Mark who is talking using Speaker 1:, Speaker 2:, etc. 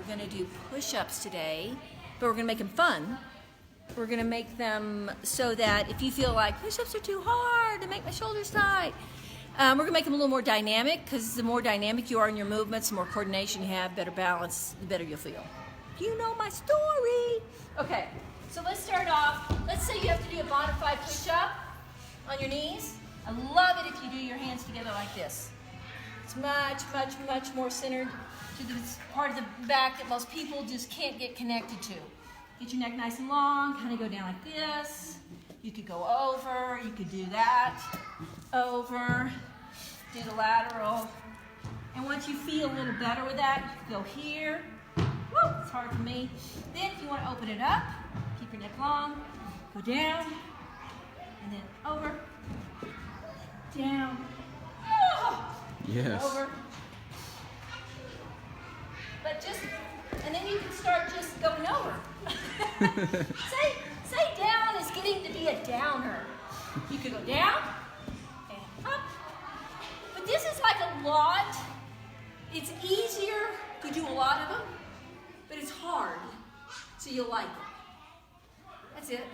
Speaker 1: going to do push-ups today, but we're going to make them fun. We're going to make them so that if you feel like push-ups are too hard to make my shoulders tight, we're going to make them a little more dynamic, because the more dynamic you are in your movements, the more coordination you have, better balance, the better you'll feel. You know my story. Okay, so let's start off. Let's say you have to do a bona fide push-up on your knees. I love it if you do your hands together like this. It's much, much, much more centered to the part of the back that most people just can't get connected to. Get your neck nice and long, kind of go down like this. You could go over, you could do that, over, do the lateral. And once you feel a little better with that, you can go here. Woo, it's hard for me. Then if you want to open it up, keep your neck long, go down, and then over, down,
Speaker 2: yes.
Speaker 1: over. But just, and then you can start just going over. say down is getting to be a downer. You could go down and up. But this is like a lot. It's easier to do a lot of them, but it's hard. So you'll like it. That's it.